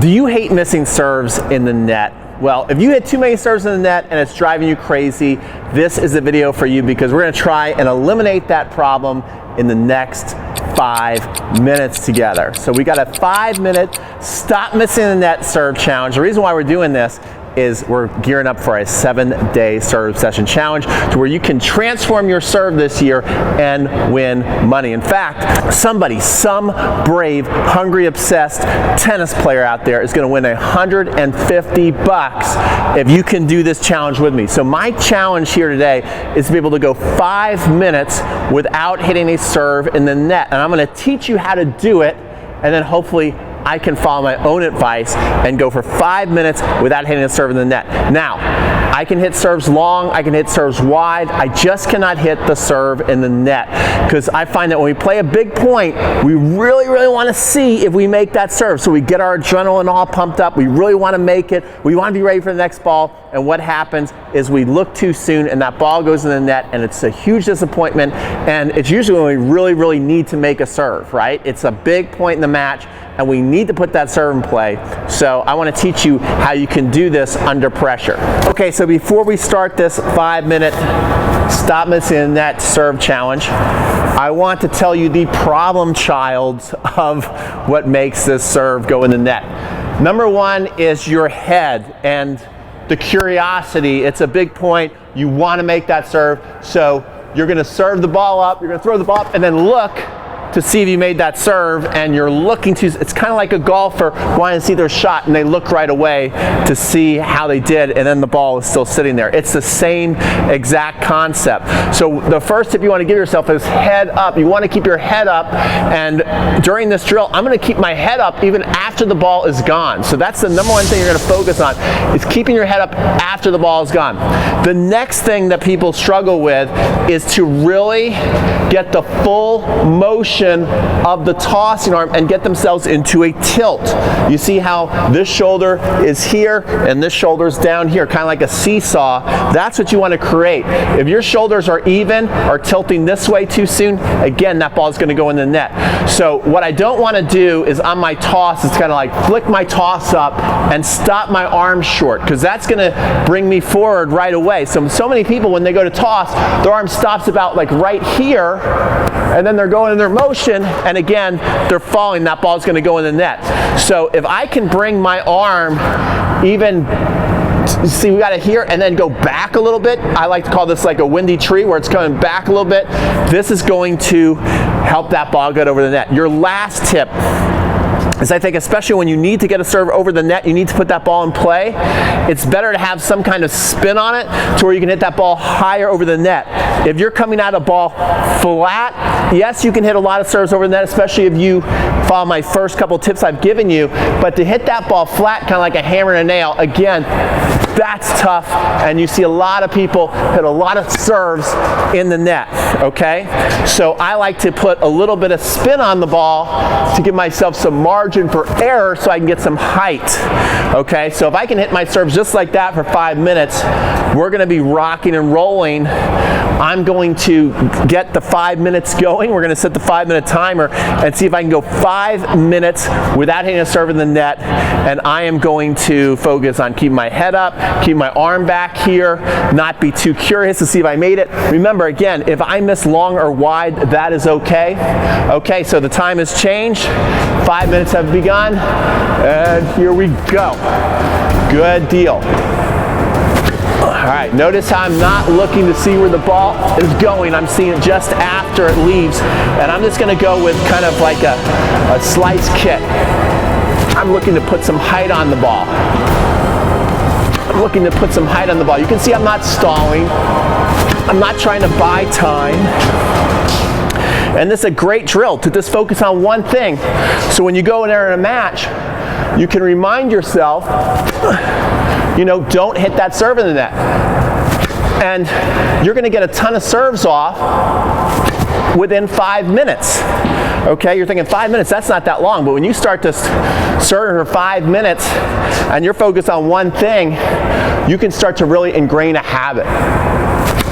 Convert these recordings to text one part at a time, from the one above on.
Do you hate missing serves in the net? Well, if you hit too many serves in the net and it's driving you crazy, this is the video for you, because we're going to try and eliminate that problem in the next 5 minutes together. So we got a 5-minute stop missing the net serve challenge. The reason why we're doing this is we're gearing up for a 7-day serve session challenge to where you can transform your serve this year and win money. In fact, some brave, hungry, obsessed tennis player out there is going to win $150 if you can do this challenge with me. So my challenge here today is to be able to go 5 minutes without hitting a serve in the net. And I'm going to teach you how to do it, and then hopefully I can follow my own advice and go for 5 minutes without hitting a serve in the net. Now, I can hit serves long, I can hit serves wide, I just cannot hit the serve in the net, because I find that when we play a big point, we really want to see if we make that serve. So we get our adrenaline all pumped up, we really want to make it, we want to be ready for the next ball, and what happens is we look too soon and that ball goes in the net, and it's a huge disappointment, and it's usually when we really need to make a serve, right? It's a big point in the match, and we need to put that serve in play. So I want to teach you how you can do this under pressure. Okay, so before we start this 5-minute stop missing the net serve challenge, I want to tell you the problem child of what makes this serve go in the net. Number one is your head and the curiosity. It's a big point. You want to make that serve, so you're going to serve the ball up, you're going to throw the ball up, and then look to see if you made that serve, and you're looking to, it's kind of like a golfer wanting to see their shot, and they look right away to see how they did, and then the ball is still sitting there. It's the same exact concept. So the first tip you want to give yourself is head up. You want to keep your head up, and during this drill, I'm going to keep my head up even after the ball is gone. So that's the number one thing you're going to focus on, is keeping your head up after the ball is gone. The next thing that people struggle with is to really get the full motion of the tossing arm and get themselves into a tilt. You see how this shoulder is here and this shoulder's down here, kind of like a seesaw. That's what you want to create. If your shoulders are even or tilting this way too soon, again, that ball is going to go in the net. So what I don't want to do is on my toss, it's kind of like flick my toss up and stop my arm short, because that's going to bring me forward right away. So many people, when they go to toss, their arm stops about like right here, and then they're going in their motion, and again, they're falling. That ball is going to go in the net. So if I can bring my arm even, see, we got it here, and then go back a little bit. I like to call this like a windy tree, where it's coming back a little bit. This is going to help that ball get over the net. Your last tip is, I think, especially when you need to get a serve over the net, you need to put that ball in play. It's better to have some kind of spin on it to where you can hit that ball higher over the net. If you're coming at a ball flat, yes, you can hit a lot of serves over the net, especially if you follow my first couple tips I've given you. But to hit that ball flat, kind of like a hammer and a nail, again, that's tough, and you see a lot of people hit a lot of serves in the net, okay? So I like to put a little bit of spin on the ball to give myself some margin for error so I can get some height, okay? So if I can hit my serves just like that for 5 minutes, we're going to be rocking and rolling. I'm going to get the 5 minutes going. We're going to set the 5-minute timer and see if I can go 5 minutes without hitting a serve in the net, and I am going to focus on keeping my head up, keep my arm back here, not be too curious to see if I made it. Remember, again, if I miss long or wide, that is okay. Okay, so the time has changed. 5 minutes have begun, and here we go. Good deal. All right, notice how I'm not looking to see where the ball is going. I'm seeing it just after it leaves, and I'm just going to go with kind of like a slice kick. I'm looking to put some height on the ball. I'm looking to put some height on the ball. You can see I'm not stalling. I'm not trying to buy time. And this is a great drill to just focus on one thing. So when you go in there in a match, you can remind yourself, you know, don't hit that serve in the net. And you're going to get a ton of serves off within 5 minutes. Okay, you're thinking 5 minutes, that's not that long, but when you start to serve for 5 minutes and you're focused on one thing, you can start to really ingrain a habit.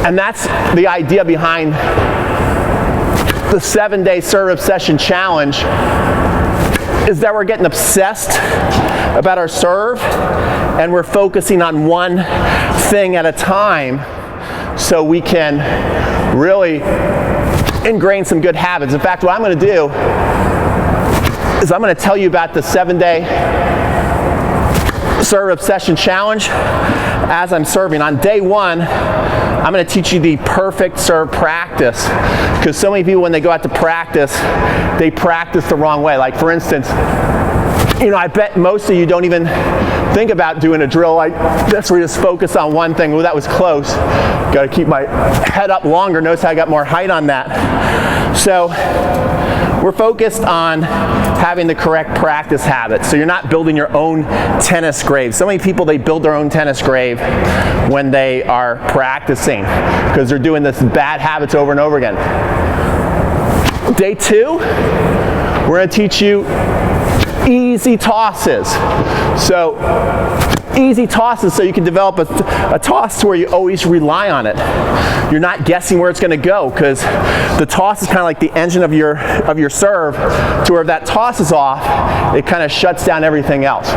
And that's the idea behind the 7-day serve obsession challenge, is that we're getting obsessed about our serve and we're focusing on one thing at a time so we can really ingrain some good habits. In fact, what I'm going to do is I'm going to tell you about the 7-day serve obsession challenge as I'm serving. On day 1, I'm going to teach you the perfect serve practice, because so many people, when they go out to practice, they practice the wrong way. Like, for instance, you know, I bet most of you don't even think about doing a drill like this where you just focus on one thing. Well, that was close. Got to keep my head up longer. Notice how I got more height on that. So we're focused on having the correct practice habits. So you're not building your own tennis grave. So many people, they build their own tennis grave when they are practicing because they're doing this bad habits over and over again. Day 2, we're going to teach you easy tosses. So easy tosses so you can develop a toss to where you always rely on it. You're not guessing where it's going to go, because the toss is kind of like the engine of your serve, to where if that toss is off, it kind of shuts down everything else.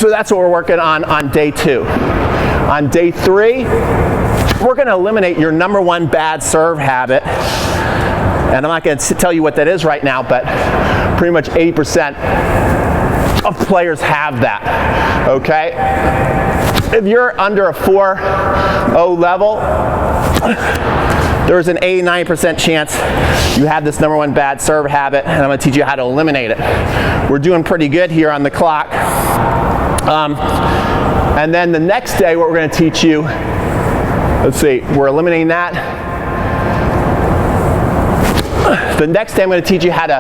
So that's what we're working on day 2. On day 3, we're going to eliminate your number 1 bad serve habit. And I'm not going to tell you what that is right now, but pretty much 80% of players have that, okay? If you're under a 4.0 level, there's an 89% chance you have this number 1 bad serve habit, and I'm going to teach you how to eliminate it. We're doing pretty good here on the clock. And then the next day, what we're going to teach you, let's see, we're eliminating that. The next day I'm going to teach you how to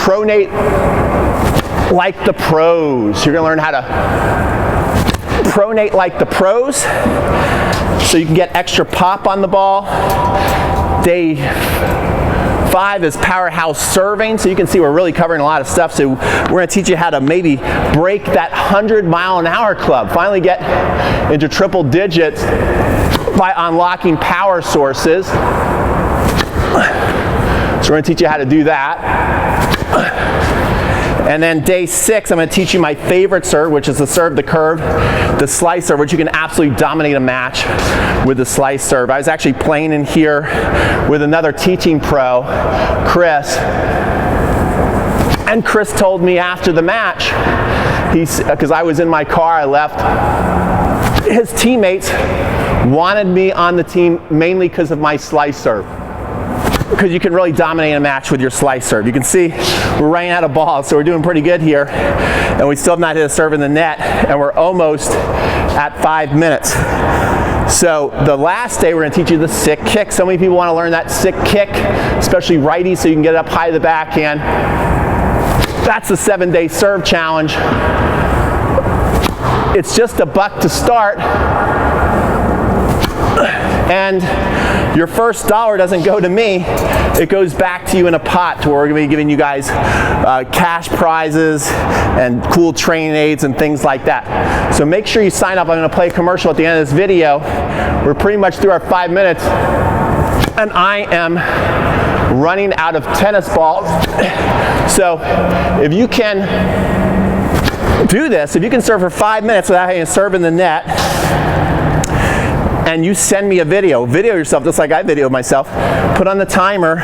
pronate like the pros. You're going to learn how to pronate like the pros so you can get extra pop on the ball. Day 5 is powerhouse serving, so you can see we're really covering a lot of stuff. So we're going to teach you how to maybe break that 100-mile-an-hour club, finally get into triple digits by unlocking power sources. So we're going to teach you how to do that. And then day 6, I'm going to teach you my favorite serve, which is the serve, the curve, the slice serve, which you can absolutely dominate a match with the slice serve. I was actually playing in here with another teaching pro, Chris. And Chris told me after the match, because I was in my car, I left, his teammates wanted me on the team mainly because of my slice serve. Because you can really dominate a match with your slice serve. You can see we're running out of balls, so we're doing pretty good here. And we still have not hit a serve in the net, and we're almost at 5 minutes. So the last day, we're going to teach you the sick kick. So many people want to learn that sick kick, especially righties, so you can get it up high to the backhand. That's the 7-day serve challenge. It's just $1 to start. And your first dollar doesn't go to me, it goes back to you in a pot, to where we're going to be giving you guys cash prizes and cool training aids and things like that. So make sure you sign up. I'm going to play a commercial at the end of this video. We're pretty much through our 5 minutes, and I am running out of tennis balls. So if you can do this, if you can serve for 5 minutes without having to serve in the net, and you send me a video yourself just like I videoed myself, put on the timer,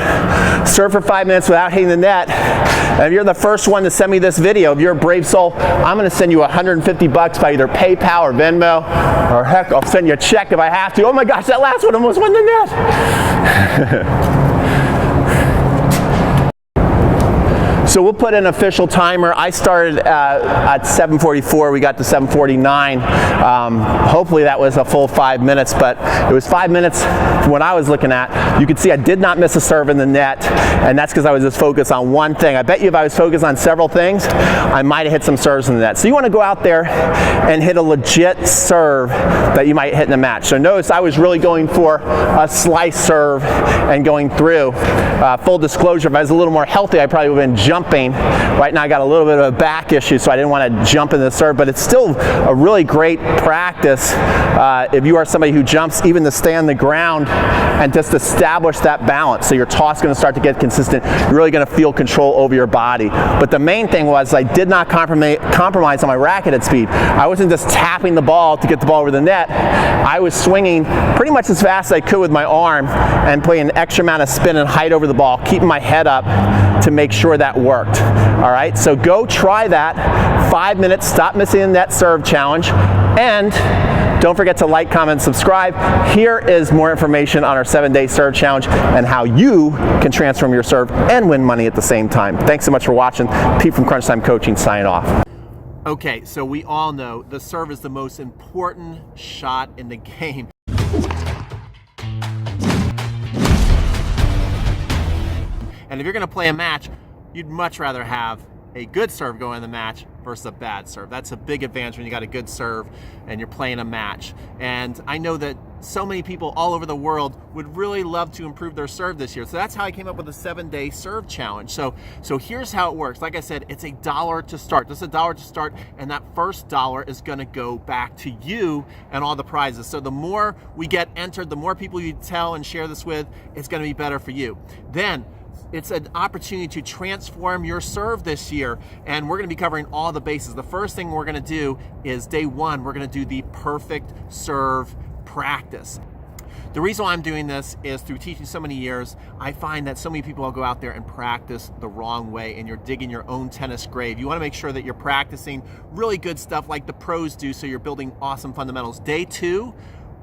serve for 5 minutes without hitting the net, and if you're the first one to send me this video, if you're a brave soul, I'm going to send you $150 by either PayPal or Venmo, or heck, I'll send you a check if I have to. Oh my gosh, that last one almost went in the net. So we'll put an official timer. I started at 7:44. We got to 7:49. Hopefully that was a full 5 minutes, but it was 5 minutes from what I was looking at. You can see I did not miss a serve in the net, and that's because I was just focused on one thing. I bet you if I was focused on several things, I might have hit some serves in the net. So you want to go out there and hit a legit serve that you might hit in a match. So notice I was really going for a slice serve and going through. Full disclosure, if I was a little more healthy, I probably would have been jumping jumping. Right now I got a little bit of a back issue, so I didn't want to jump in the serve, but it's still a really great practice if you are somebody who jumps even to stay on the ground and just establish that balance. So your toss is going to start to get consistent. You're really going to feel control over your body. But the main thing was I did not compromise on my racket head speed. I wasn't just tapping the ball to get the ball over the net. I was swinging pretty much as fast as I could with my arm and putting an extra amount of spin and height over the ball, keeping my head up to make sure that worked. All right, so go try that. 5 minutes, stop missing the net serve challenge, and don't forget to like, comment, subscribe. Here is more information on our 7-day serve challenge and how you can transform your serve and win money at the same time. Thanks so much for watching. Pete from Crunch Time Coaching signing off. Okay, so we all know the serve is the most important shot in the game. And if you're going to play a match, you'd much rather have a good serve going in the match versus a bad serve. That's a big advantage when you got a good serve and you're playing a match. And I know that so many people all over the world would really love to improve their serve this year. So that's how I came up with the 7-day serve challenge. So here's how it works. Like I said, it's $1 to start. This is $1 to start, and that first $1 is gonna go back to you and all the prizes. So the more we get entered, the more people you tell and share this with, it's gonna be better for you. Then it's an opportunity to transform your serve this year, and we're going to be covering all the bases. The first thing we're going to do is day 1, we're going to do the perfect serve practice. The reason why I'm doing this is through teaching so many years, I find that so many people will go out there and practice the wrong way, and you're digging your own tennis grave. You want to make sure that you're practicing really good stuff like the pros do, so you're building awesome fundamentals. Day 2,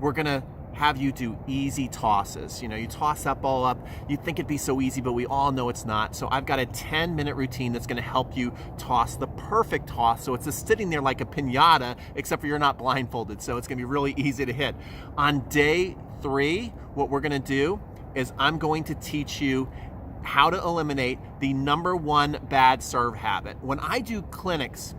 we're going to have you do easy tosses. You know, you toss that ball up, you think it'd be so easy, but we all know it's not. So I've got a 10-minute routine that's gonna help you toss the perfect toss. So it's just sitting there like a piñata, except for you're not blindfolded. So it's gonna be really easy to hit. On day 3, what we're gonna do is I'm going to teach you how to eliminate the _1 bad serve habit. When I do clinics,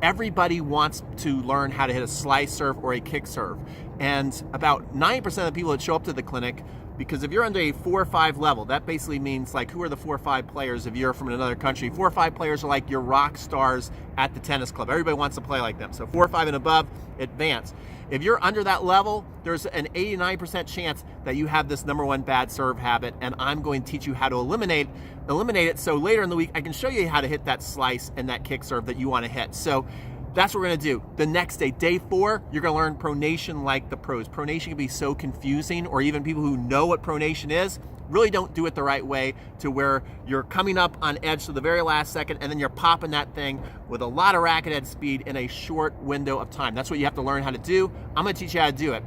everybody wants to learn how to hit a slice serve or a kick serve. And about 90% of the people that show up to the clinic, because if you're under a 4 or 5 level, that basically means like who are the 4 or 5 players if you're from another country. 4 or 5 players are like your rock stars at the tennis club. Everybody wants to play like them. So 4 or 5 and above, advance. If you're under that level, there's an 89% chance that you have this _1 bad serve habit, and I'm going to teach you how to eliminate it, so later in the week I can show you how to hit that slice and that kick serve that you want to hit. So that's what we're gonna do. The next day, day 4, you're gonna learn pronation like the pros. Pronation can be so confusing, or even people who know what pronation is really don't do it the right way, to where you're coming up on edge to the very last second and then you're popping that thing with a lot of racket head speed in a short window of time. That's what you have to learn how to do. I'm gonna teach you how to do it.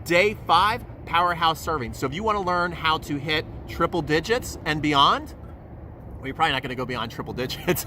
Day 5, powerhouse serving. So if you wanna learn how to hit triple digits and beyond, well, you're probably not going to go beyond triple digits,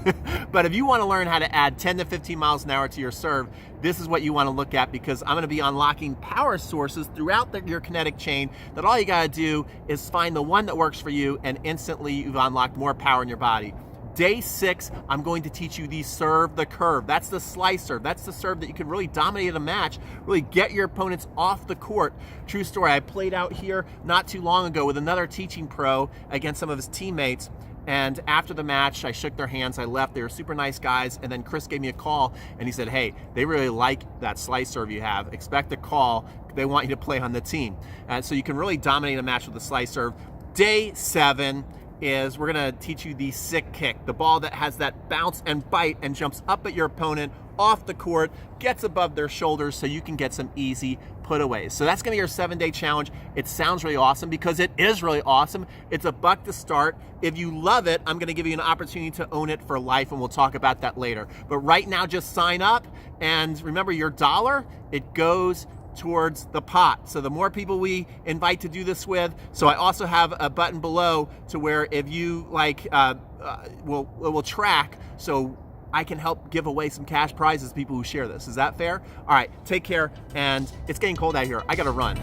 but if you want to learn how to add 10 to 15 miles an hour to your serve, this is what you want to look at, because I'm going to be unlocking power sources throughout your kinetic chain that all you got to do is find the one that works for you, and instantly you've unlocked more power in your body. Day 6, I'm going to teach you the serve the curve. That's the slice serve. That's the serve that you can really dominate a match, really get your opponents off the court. True story, I played out here not too long ago with another teaching pro against some of his teammates. And after the match, I shook their hands, I left. They were super nice guys. And then Chris gave me a call and he said, hey, they really like that slice serve you have. Expect a call. They want you to play on the team. And so you can really dominate a match with the slice serve. Day 7 is we're gonna teach you the sick kick, the ball that has that bounce and bite and jumps up at your opponent off the court, gets above their shoulders so you can get some easy putaways. So that's gonna be your 7-day challenge. It sounds really awesome because it is really awesome. It's $1 to start. If you love it, I'm gonna give you an opportunity to own it for life, and we'll talk about that later. But right now, just sign up, and remember, your $1, it goes towards the pot. So the more people we invite to do this with, so I also have a button below to where if you like, we'll track, so I can help give away some cash prizes to people who share this. Is that fair? All right, take care, and it's getting cold out here. I gotta run.